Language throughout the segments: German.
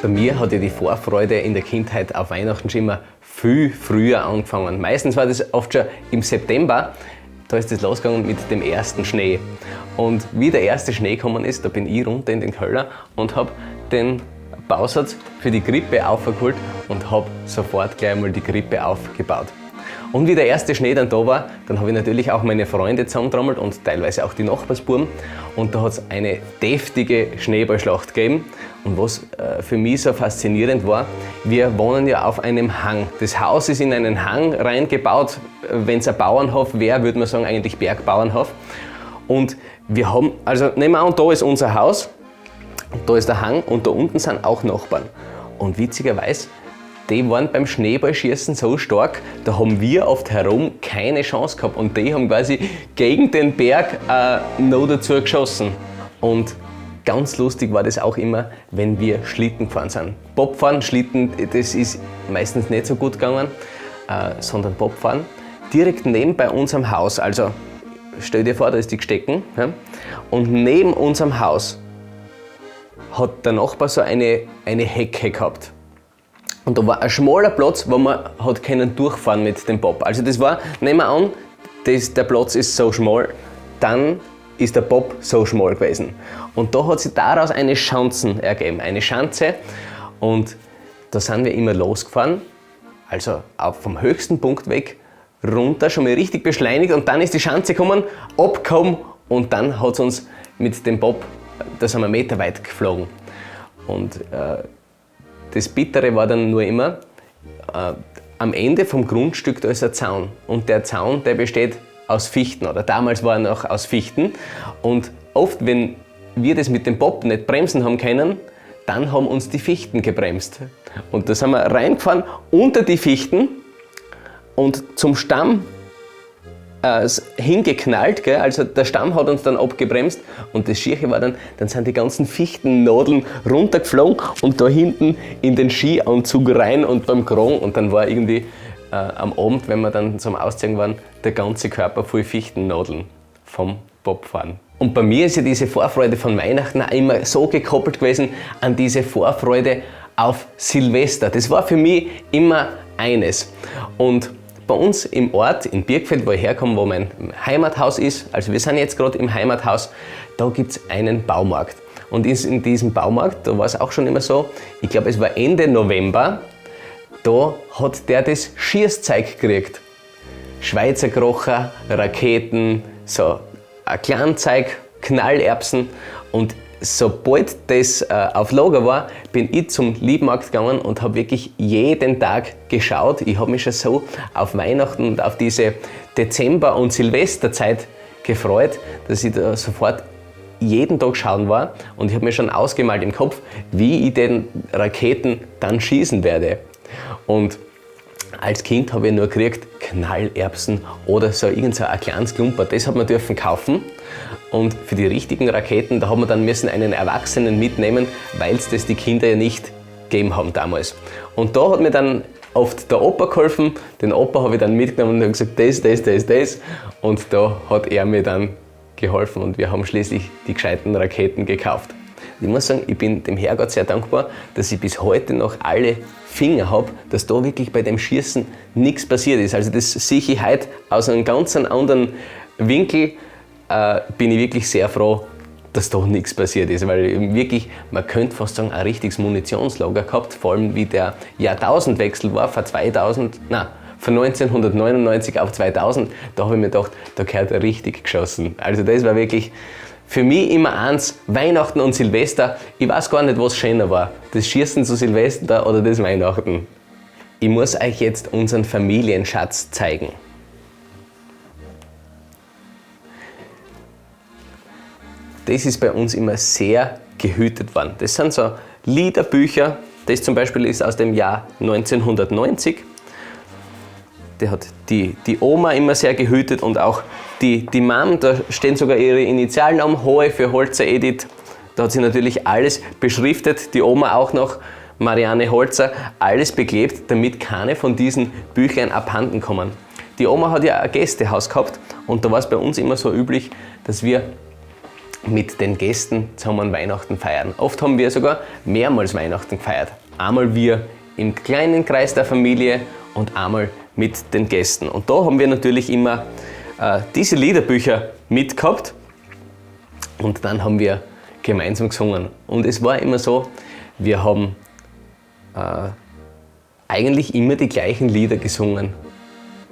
Bei mir hat ja die Vorfreude in der Kindheit auf Weihnachten schon immer viel früher angefangen. Meistens war das oft schon im September. Da ist es losgegangen mit dem ersten Schnee. Und wie der erste Schnee gekommen ist, da bin ich runter in den Keller und habe den Bausatz für die Krippe aufgeholt und habe sofort gleich mal die Krippe aufgebaut. Und wie der erste Schnee dann da war, dann habe ich natürlich auch meine Freunde zusammengetrommelt und teilweise auch die Nachbarsbuben. Und da hat es eine deftige Schneeballschlacht gegeben. Und was für mich so faszinierend war, wir wohnen ja auf einem Hang. Das Haus ist in einen Hang reingebaut. Wenn es ein Bauernhof wäre, würde man sagen eigentlich Bergbauernhof. Und wir haben, also nehmen wir an, da ist unser Haus, da ist der Hang und da unten sind auch Nachbarn. Und witzigerweise, die waren beim Schneeballschießen so stark, da haben wir oft herum keine Chance gehabt und die haben quasi gegen den Berg noch dazu geschossen. Und ganz lustig war das auch immer, wenn wir Schlitten gefahren sind. Bobfahren, Schlitten, das ist meistens nicht so gut gegangen, sondern Bobfahren direkt neben bei unserem Haus. Also stell dir vor, da ist die Gstecken, ja? Und neben unserem Haus hat der Nachbar so eine Hecke gehabt. Und da war ein schmaler Platz, wo man hat können durchfahren mit dem Bob. Also das war, nehmen wir an, der Platz ist so schmal, dann ist der Bob so schmal gewesen. Und da hat sich daraus eine Schanze ergeben, eine Schanze. Und da sind wir immer losgefahren, also auch vom höchsten Punkt weg, runter, schon mal richtig beschleunigt und dann ist die Schanze gekommen, abgekommen und dann hat es uns mit dem Bob, da sind wir Meter weit geflogen. Und das Bittere war dann nur immer, am Ende vom Grundstück da ist ein Zaun und der Zaun, der besteht aus Fichten oder damals war er noch aus Fichten und oft, wenn wir das mit dem Bob nicht bremsen haben können, dann haben uns die Fichten gebremst. Und da sind wir reingefahren unter die Fichten und zum Stamm hingeknallt, gell? Also der Stamm hat uns dann abgebremst und das Schiere war dann sind die ganzen Fichtennadeln runtergeflogen und da hinten in den Skianzug rein und beim Kragen und dann war irgendwie am Abend, wenn wir dann zum Ausziehen waren, der ganze Körper voll Fichtennadeln vom Bobfahren. Und bei mir ist ja diese Vorfreude von Weihnachten auch immer so gekoppelt gewesen an diese Vorfreude auf Silvester. Das war für mich immer eines. Und bei uns im Ort, in Birkfeld, wo ich herkomme, wo mein Heimathaus ist, also wir sind jetzt gerade im Heimathaus, da gibt es einen Baumarkt. Und in diesem Baumarkt, da war es auch schon immer so, ich glaube es war Ende November, da hat der das Schießzeug gekriegt. Schweizer Krocher, Raketen, so ein Kleinzeug, Knallerbsen und sobald das auf Lager war, bin ich zum Liebmarkt gegangen und habe wirklich jeden Tag geschaut. Ich habe mich schon so auf Weihnachten und auf diese Dezember- und Silvesterzeit gefreut, dass ich da sofort jeden Tag schauen war und ich habe mir schon ausgemalt im Kopf, wie ich den Raketen dann schießen werde. Und als Kind habe ich nur gekriegt Knallerbsen oder so ein kleines Klumper. Das hat man dürfen kaufen. Und für die richtigen Raketen, da haben wir dann müssen einen Erwachsenen mitnehmen, weil es das die Kinder ja nicht gegeben haben damals. Und da hat mir dann oft der Opa geholfen. Den Opa habe ich dann mitgenommen und habe gesagt, das. Und da hat er mir dann geholfen und wir haben schließlich die gescheiten Raketen gekauft. Ich muss sagen, ich bin dem Herrgott sehr dankbar, dass ich bis heute noch alle Finger habe, dass da wirklich bei dem Schießen nichts passiert ist. Also das sehe ich heute aus einem ganz anderen Winkel. Bin ich wirklich sehr froh, dass da nichts passiert ist, weil wirklich, man könnte fast sagen, ein richtiges Munitionslager gehabt, vor allem wie der Jahrtausendwechsel war, von 1999 auf 2000, da habe ich mir gedacht, da gehört richtig geschossen. Also das war wirklich für mich immer eins, Weihnachten und Silvester, ich weiß gar nicht, was schöner war, das Schießen zu Silvester oder das Weihnachten. Ich muss euch jetzt unseren Familienschatz zeigen. Das ist bei uns immer sehr gehütet worden. Das sind so Liederbücher, das zum Beispiel ist aus dem Jahr 1990. Der hat die Oma immer sehr gehütet und auch die Mom, da stehen sogar ihre Initialen am, Hohe für Holzer Edith. Da hat sie natürlich alles beschriftet, die Oma auch noch, Marianne Holzer, alles beklebt, damit keine von diesen Büchlein abhanden kommen. Die Oma hat ja ein Gästehaus gehabt und da war es bei uns immer so üblich, dass wir mit den Gästen zusammen Weihnachten feiern. Oft haben wir sogar mehrmals Weihnachten gefeiert. Einmal wir im kleinen Kreis der Familie und einmal mit den Gästen. Und da haben wir natürlich immer diese Liederbücher mitgehabt und dann haben wir gemeinsam gesungen. Und es war immer so, wir haben eigentlich immer die gleichen Lieder gesungen.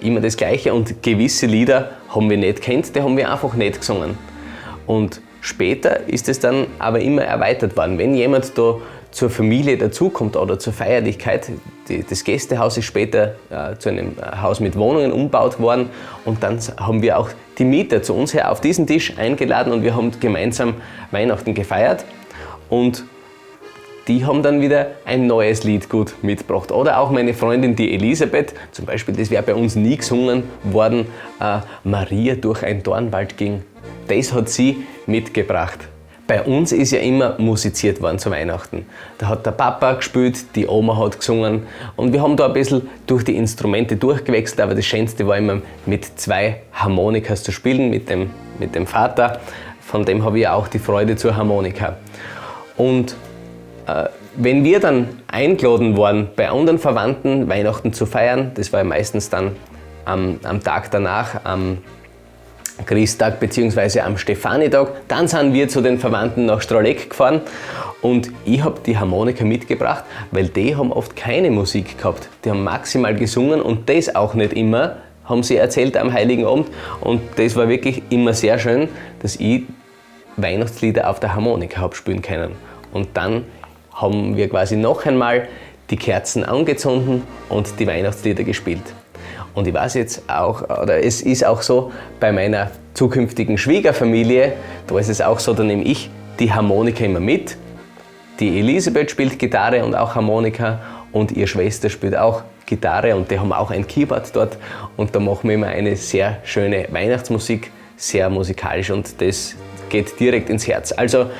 Immer das Gleiche und gewisse Lieder haben wir nicht kennt, die haben wir einfach nicht gesungen. Und später ist es dann aber immer erweitert worden. Wenn jemand da zur Familie dazukommt oder zur Feierlichkeit, das Gästehaus ist später zu einem Haus mit Wohnungen umgebaut worden und dann haben wir auch die Mieter zu uns her auf diesen Tisch eingeladen und wir haben gemeinsam Weihnachten gefeiert und die haben dann wieder ein neues Lied gut mitgebracht. Oder auch meine Freundin, die Elisabeth, zum Beispiel, das wäre bei uns nie gesungen worden, Maria durch ein Dornwald ging. Das hat sie mitgebracht. Bei uns ist ja immer musiziert worden zu Weihnachten. Da hat der Papa gespielt, die Oma hat gesungen und wir haben da ein bisschen durch die Instrumente durchgewechselt, aber das Schönste war immer mit 2 Harmonikas zu spielen, mit dem Vater. Von dem habe ich ja auch die Freude zur Harmonika. Und wenn wir dann eingeladen waren, bei anderen Verwandten Weihnachten zu feiern, das war ja meistens dann am Tag danach, am Christtag bzw. am Stefanitag, dann sind wir zu den Verwandten nach Strahleck gefahren und ich habe die Harmonika mitgebracht, weil die haben oft keine Musik gehabt. Die haben maximal gesungen und das auch nicht immer, haben sie erzählt am Heiligen Abend und das war wirklich immer sehr schön, dass ich Weihnachtslieder auf der Harmonika habe spielen können. Und dann haben wir quasi noch einmal die Kerzen angezündet und die Weihnachtslieder gespielt. Und ich weiß jetzt auch, oder es ist auch so, bei meiner zukünftigen Schwiegerfamilie, da ist es auch so, da nehme ich die Harmonika immer mit. Die Elisabeth spielt Gitarre und auch Harmonika und ihre Schwester spielt auch Gitarre und die haben auch ein Keyboard dort. Und da machen wir immer eine sehr schöne Weihnachtsmusik, sehr musikalisch und das geht direkt ins Herz. Also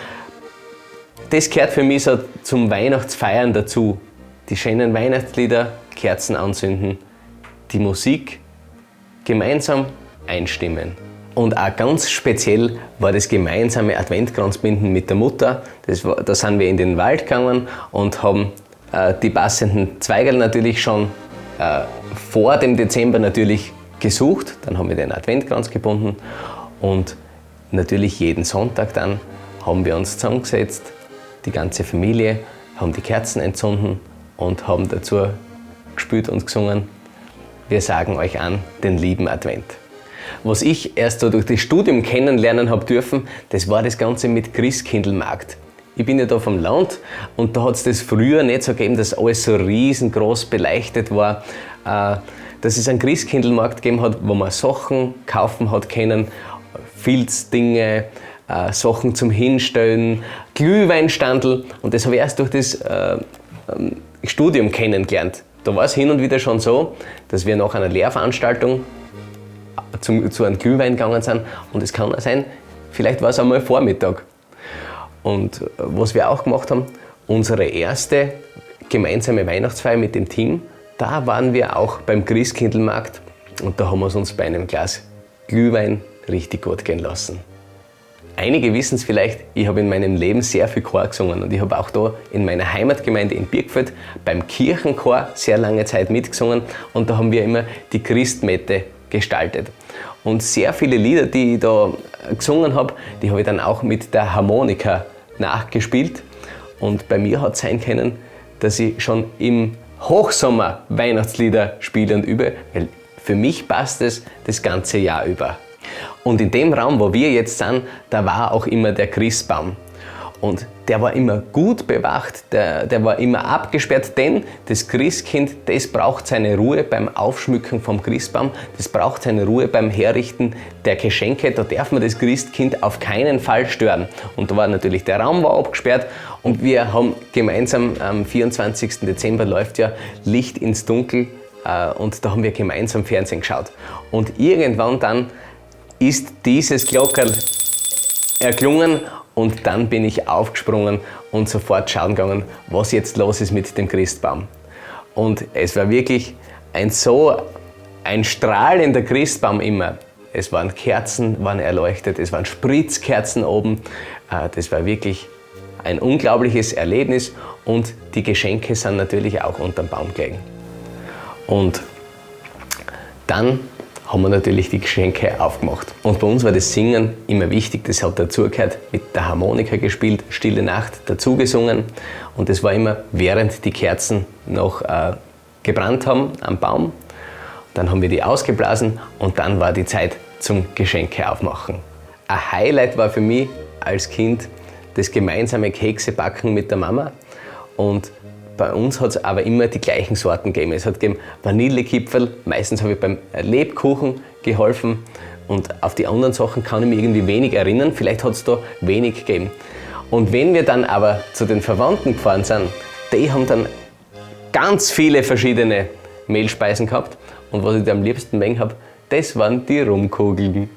das gehört für mich so zum Weihnachtsfeiern dazu. Die schönen Weihnachtslieder, Kerzen anzünden, die Musik gemeinsam einstimmen. Und auch ganz speziell war das gemeinsame Adventkranzbinden mit der Mutter. Da sind wir in den Wald gegangen und haben die passenden Zweigerl natürlich schon vor dem Dezember natürlich gesucht. Dann haben wir den Adventkranz gebunden und natürlich jeden Sonntag dann haben wir uns zusammengesetzt, die ganze Familie, haben die Kerzen entzündet und haben dazu gespielt und gesungen. Wir sagen euch an den lieben Advent. Was ich erst so durch das Studium kennenlernen habe dürfen, das war das Ganze mit Christkindlmarkt. Ich bin ja da vom Land und da hat es das früher nicht so gegeben, dass alles so riesengroß beleuchtet war. Dass es einen Christkindlmarkt gegeben hat, wo man Sachen kaufen hat können, Filzdinge, Sachen zum Hinstellen, Glühweinstandl und das habe ich erst durch das Studium kennengelernt. Da war es hin und wieder schon so, dass wir nach einer Lehrveranstaltung zu einem Glühwein gegangen sind und es kann auch sein, vielleicht war es einmal Vormittag. Und was wir auch gemacht haben, unsere erste gemeinsame Weihnachtsfeier mit dem Team, da waren wir auch beim Christkindlmarkt und da haben wir es uns bei einem Glas Glühwein richtig gut gehen lassen. Einige wissen es vielleicht, ich habe in meinem Leben sehr viel Chor gesungen und ich habe auch da in meiner Heimatgemeinde in Birkfeld beim Kirchenchor sehr lange Zeit mitgesungen und da haben wir immer die Christmette gestaltet. Und sehr viele Lieder, die ich da gesungen habe, die habe ich dann auch mit der Harmonika nachgespielt und bei mir hat es sein können, dass ich schon im Hochsommer Weihnachtslieder spiele und übe, weil für mich passt es das ganze Jahr über. Und in dem Raum, wo wir jetzt sind, da war auch immer der Christbaum. Und der war immer gut bewacht, der war immer abgesperrt, denn das Christkind, das braucht seine Ruhe beim Aufschmücken vom Christbaum, das braucht seine Ruhe beim Herrichten der Geschenke, da darf man das Christkind auf keinen Fall stören. Und da war natürlich, der Raum war abgesperrt und wir haben gemeinsam am 24. Dezember läuft ja Licht ins Dunkel und da haben wir gemeinsam Fernsehen geschaut. Und irgendwann dann ist dieses Glockerl erklungen und dann bin ich aufgesprungen und sofort schauen gegangen, was jetzt los ist mit dem Christbaum. Und es war wirklich ein strahlender Christbaum immer. es waren Kerzen, waren erleuchtet, es waren Spritzkerzen oben. Das war wirklich ein unglaubliches Erlebnis und die Geschenke sind natürlich auch unterm Baum gelegen. Und dann haben wir natürlich die Geschenke aufgemacht. Und bei uns war das Singen immer wichtig, das hat dazugehört, mit der Harmonika gespielt, Stille Nacht dazu gesungen. Und das war immer, während die Kerzen noch gebrannt haben am Baum. Dann haben wir die ausgeblasen und dann war die Zeit zum Geschenke aufmachen. Ein Highlight war für mich als Kind das gemeinsame Keksebacken mit der Mama. Und bei uns hat es aber immer die gleichen Sorten gegeben. Es hat gegeben Vanillekipferl, meistens habe ich beim Lebkuchen geholfen und auf die anderen Sachen kann ich mich irgendwie wenig erinnern. Vielleicht hat es da wenig gegeben. Und wenn wir dann aber zu den Verwandten gefahren sind, die haben dann ganz viele verschiedene Mehlspeisen gehabt. Und was ich da am liebsten mögen habe, das waren die Rumkugeln.